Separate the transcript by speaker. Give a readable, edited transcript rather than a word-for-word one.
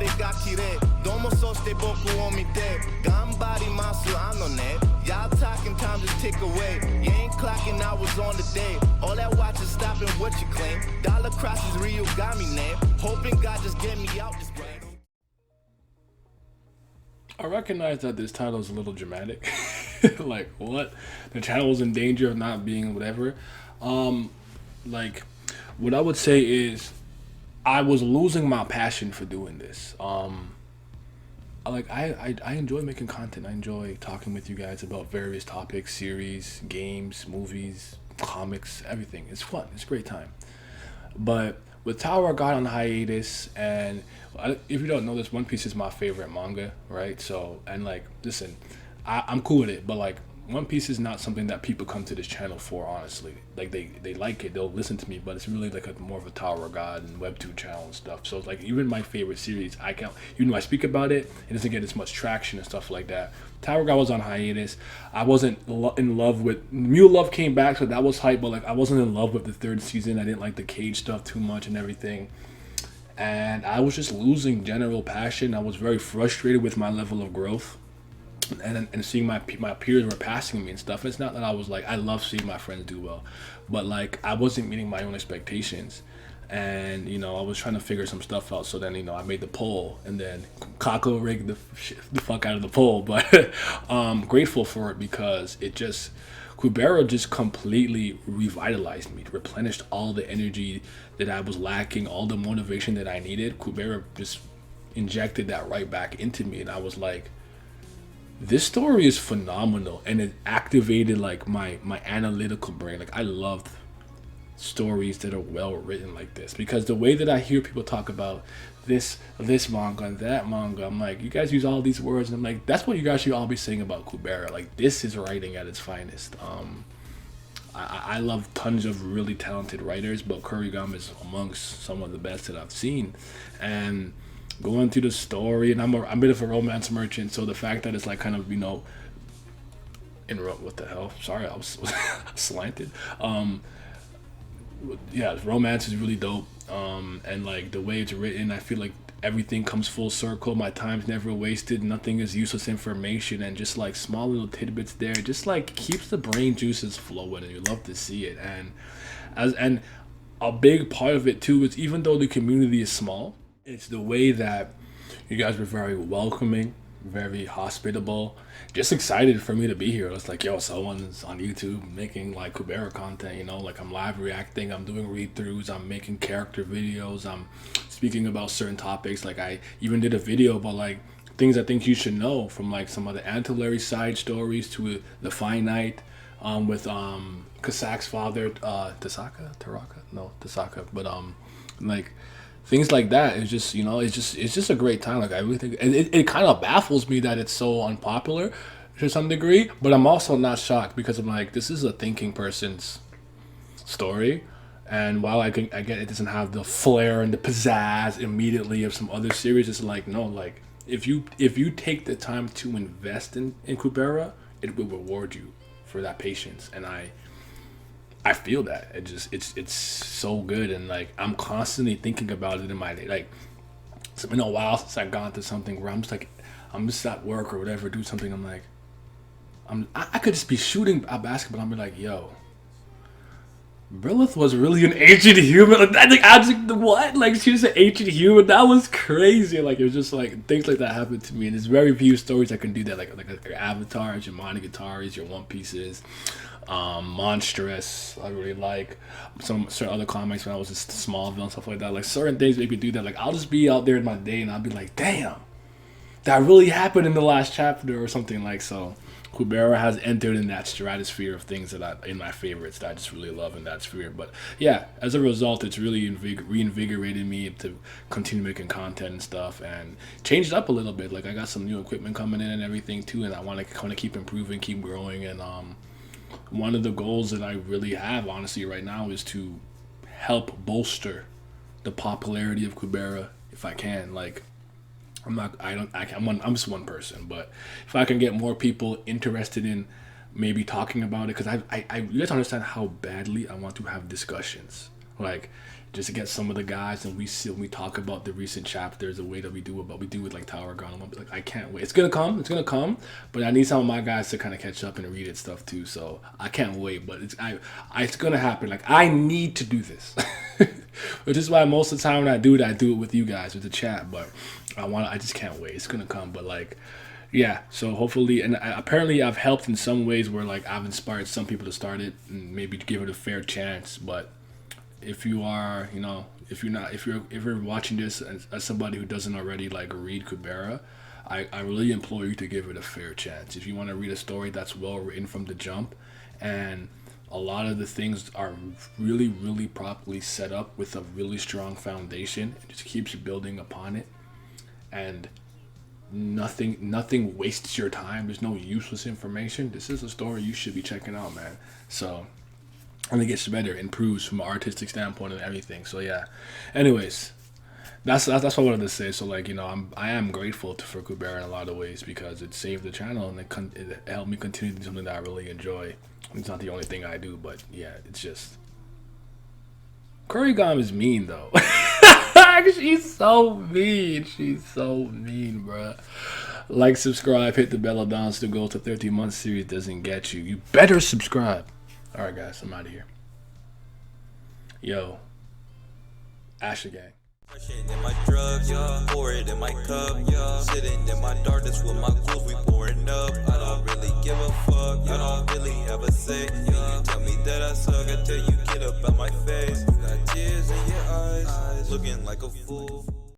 Speaker 1: れが綺麗どうもそして僕を見て頑張りますあのね Y'all talking time just tick away You ain't clocking hours on the day All that watch is stopping what you claim Dollar crosses real got me name Hoping God just get me out this game
Speaker 2: I recognize that this title is a little dramatic. Like, what? The channel is in danger of not being whatever. Like, what I would say is, I was losing my passion for doing this. I enjoy making content. I enjoy talking with you guys about various topics, series, games, movies, comics, everything. It's fun. It's a great time. But with Tower got on hiatus, and if you don't know this, One Piece is my favorite manga, right? So, and like, listen, I'm cool with it, but like, One Piece is not something that people come to this channel for, honestly. Like, they like it, they'll listen to me, but it's really like more of a Tower God and Webtoon channel and stuff. So, it's like, even my favorite series, I can't, even though I speak about it, it doesn't get as much traction and stuff like that. Tower God was on hiatus. I wasn't in love with Mule Love came back, so that was hype. But like, I wasn't in love with the third season. I didn't like the Cage stuff too much and everything, and I was just losing general passion. I was very frustrated with my level of growth, and seeing my peers were passing me and stuff. It's not that I was like, I love seeing my friends do well, but like, I wasn't meeting my own expectations. And, you know, I was trying to figure some stuff out. So then, you know, I made the poll, and then Kako rigged the fuck out of the poll. But grateful for it, because it just, Kubera just completely revitalized me, replenished all the energy that I was lacking, all the motivation that I needed. Kubera just injected that right back into me. And I was like, this story is phenomenal. And it activated like my analytical brain. Like, I loved stories that are well written like this, because the way that I hear people talk about this manga and that manga, I'm like, you guys use all these words, and I'm like, that's what you guys should all be saying about Kubera. Like, this is writing at its finest. I love tons of really talented writers, but Kurigama is amongst some of the best that I've seen. And going through the story, and I'm a bit of a romance merchant, so the fact that it's like kind of, you know, what the hell? Sorry, I was slanted. Yeah, romance is really dope, and like the way it's written, I feel like everything comes full circle. My time's never wasted, nothing is useless information, and just like small little tidbits there just like keeps the brain juices flowing, and you love to see it. And a big part of it too is, even though the community is small, it's the way that you guys were very welcoming, very hospitable, just excited for me to be here. It's like, yo, someone's on YouTube making like Kubera content, you know, like I'm live reacting, I'm doing read-throughs, I'm making character videos, I'm speaking about certain topics. Like, I even did a video about like things I think you should know, from like some of the ancillary side stories to the finite, with Kasak's father, Tasaka, but like things like that. It's just, you know, it's just a great time. Like, I really think, and it kind of baffles me that it's so unpopular to some degree, but I'm also not shocked, because I'm like, this is a thinking person's story. And while I get it doesn't have the flair and the pizzazz immediately of some other series, it's like, no, like, if you take the time to invest in Kubera, it will reward you for that patience. And I feel that it's so good, and like, I'm constantly thinking about it in my day. Like, it's been a while since I've gone to something where I'm just at work or whatever, do something. I'm like, I could just be shooting a basketball. I'm be like, yo, Brilith was really an ancient human. Like, I think I was like, what? Like, she was an ancient human. That was crazy. Like, it was just like things like that happened to me, and there's very few stories that can do that. Like your Avatars, your Monogatars, your One Pieces. Monstrous, I really like some certain other comics when I was just Smallville and stuff like that. Like, certain things make me do that. Like, I'll just be out there in my day and I'll be like, damn, that really happened in the last chapter or something. Like, so Kubera has entered in that stratosphere of things that in my favorites that I just really love in that sphere. But yeah, as a result, it's really reinvigorated me to continue making content and stuff, and changed up a little bit. Like, I got some new equipment coming in and everything too, and I want to kind of keep improving, keep growing. And one of the goals that I really have, honestly, right now is to help bolster the popularity of Kubera if I can. Like, I'm just one person, but if I can get more people interested in maybe talking about it, because I you guys understand how badly I want to have discussions. Like, just to get some of the guys, and we talk about the recent chapters, the way that we do with like Tower God. I'm like, I can't wait. It's gonna come, but I need some of my guys to kind of catch up and read it stuff too. So I can't wait, but it's gonna happen. Like, I need to do this, which is why most of the time when I do it with you guys, with the chat. But I just can't wait. It's gonna come, but like. Yeah, so hopefully, and apparently I've helped in some ways where like I've inspired some people to start it and maybe give it a fair chance. But if you are, if you're watching this as somebody who doesn't already like read Kubera, I really implore you to give it a fair chance. If you want to read a story that's well written from the jump, and a lot of the things are really, really properly set up with a really strong foundation, it just keeps building upon it, and nothing wastes your time. There's no useless information. This is a story you should be checking out, man. So, and it gets better, improves from an artistic standpoint and everything. So yeah. Anyways, that's what I wanted to say. So like, I am grateful for Kubera in a lot of ways, because it saved the channel and it helped me continue to do something that I really enjoy. It's not the only thing I do, but yeah, it's just Kurigam is mean though. She's so mean. She's so mean, bruh. Like, subscribe, hit the bell down to go to 13 month series doesn't get you. You better subscribe. Alright guys, I'm out of here. Yo. Asher Gang.
Speaker 3: In my drugs, pour it in my cup, sitting in my darkness with my ghouls, we pouring up. I don't really give a fuck, I don't really have a say. You tell me that I suck, I tell you get up out my face. You got tears in your eyes, looking like a fool.